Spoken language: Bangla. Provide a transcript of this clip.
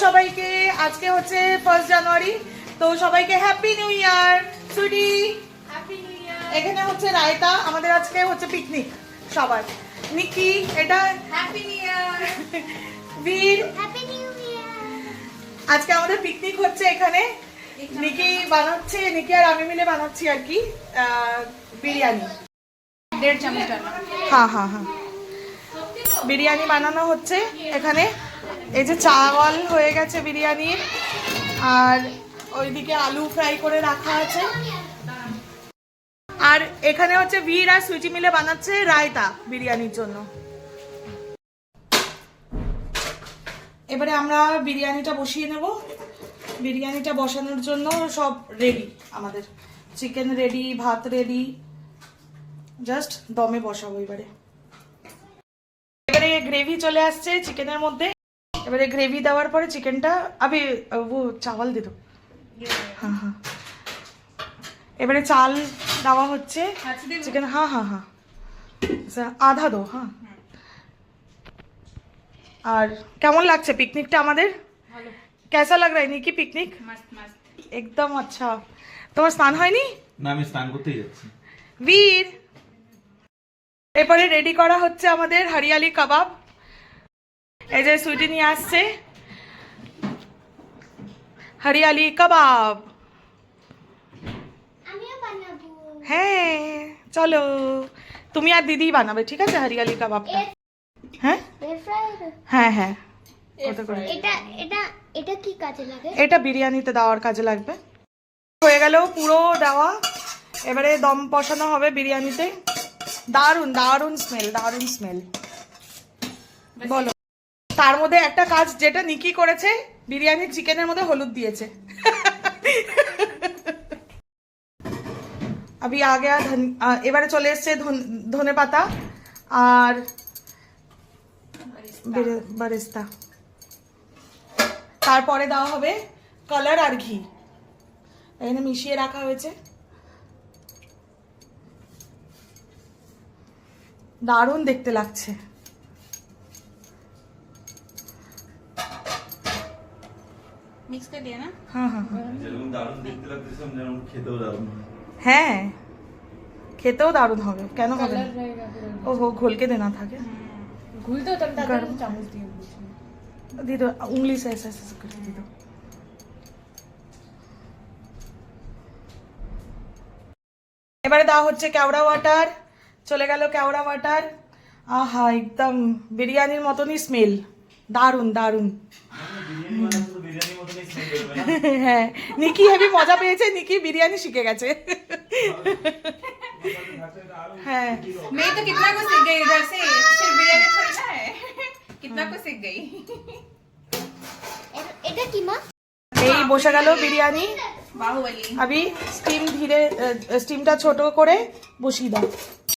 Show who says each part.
Speaker 1: সবাইকে, আজকে হচ্ছে 1 জানুয়ারি, তো সবাইকে happy new year. Sweety happy new year. এখানে হচ্ছে রায়তা, আমাদের আজকে হচ্ছে পিকনিক সবার। নিকি এটা হ্যাপি নিউ ইয়ার। বীর হ্যাপি নিউ ইয়ার। আজকে আমাদের পিকনিক হচ্ছে এখানে, নিকি বানাচ্ছে, নিকি আর আমি মিলে বানাচ্ছি আর কি বিরিয়ানি। 1.5 চামচ। হ্যাঁ হ্যাঁ হ্যাঁ, বিরিয়ানি বানানো হচ্ছে এখানে। এই যে চাওয়াল হয়ে গেছে বিরিয়ানির, আর ওইদিকে আলু ফ্রাই করে রাখা আছে, আর এখানে হচ্ছে বীর আর সুইটি মিলে বানাচ্ছে রায়তা বিরিয়ানির জন্য। এবারে আমরা বিরিয়ানিটা বসিয়ে নেব। বিরিয়ানিটা বসানোর জন্য সব রেডি, আমাদের চিকেন রেডি, ভাত রেডি, জাস্ট দমে বসাবো। এবারে গ্রেভি চলে আসছে চিকেনের মধ্যে। এবারে গ্রেভি দেওয়ার পরে চিকেনটা আবে ও চাওয়াল দিয়ে দেবো। হ্যাঁ হ্যাঁ, এবারে চাল দেওয়া হচ্ছে চিকেন। হ্যাঁ হ্যাঁ হ্যাঁ, আধা দো। হ্যাঁ, আর কেমন লাগছে পিকনিকটা আমাদের? कैसा लग रहा है निकी पिकनिक? मस्त मस्त एकदम। अच्छा, তোমার স্নান হয়নি?
Speaker 2: না, আমি স্নান করতেই যাচ্ছি।
Speaker 1: বীর এরপরে রেডি করা হচ্ছে আমাদের হরিয়ালি কাবাব। এই যে সুইটি নিয়ে আসছে হরিয়ালি কাবাব।
Speaker 3: আমিও বানাবো।
Speaker 1: হ্যাঁ চলো, তুমি আর দিদি বানাবে, ঠিক আছে হরিয়ালি কাবাবটা? হ্যাঁ হ্যাঁ হ্যাঁ, কত করে?
Speaker 3: এটা এটা এটা কি কাজে লাগে?
Speaker 1: এটা বিরিয়ানিতে দেওয়ার কাজে লাগবে। হয়ে গেল পুরো দেওয়া, এবারে দম বসানো হবে বিরিয়ানিতে। দারুন দারুন স্মেল, দারুন স্মেল। বলো, তার মধ্যে একটা কাজ যেটা নিকি করেছে, বিরিয়ানির চিকেনের মধ্যে হলুদ দিয়েছে। আবি আ গয়া এবারে চলে এসছে ধনে পাতা আর বেরেস্তা। তারপরে দেওয়া হবে কালার আর ঘি, এখানে মিশিয়ে রাখা হয়েছে। দারুণ দেখতে লাগছে।
Speaker 4: मिक्स कर दिया ना?
Speaker 1: हाँ हाँ हाँ,
Speaker 2: যেরকম দারুণ দেখতে লাগছে যেরকম খেতেও দারুণ।
Speaker 1: হ্যাঁ খেতেও দারুণ হবে, কেন হবে না? ওহো, ঘোলকে দেনা থাকে।
Speaker 4: घुल दो तब तक चामच दिए
Speaker 1: दे दो, उंगली से ऐसे ऐसे करके दे दो। এবারে দেওয়া হচ্ছে কেওড়া ওয়াটার। চলে গেল কেওড়া ওয়াটার। আহা, একদম বিরিয়ানির মতনই স্মেল, দারুণ দারুণ। হ্যাঁ, নিকি হেভি মজা পেয়েছে, নিকি বিরিয়ানি শিখে গেছে। হ্যাঁ,
Speaker 4: मैं तो कितना कुछ सीख गई इधर से, सिर्फ बिरयानी थोड़ी ना है, कितना कुछ सीख गई।
Speaker 3: এটা কি মা?
Speaker 1: এই বসে গেল বিরিয়ানি।
Speaker 4: बाहुबली।
Speaker 1: अभी स्टीम धीरे, स्टीमটা ছোট করে বসিয়ে দাও।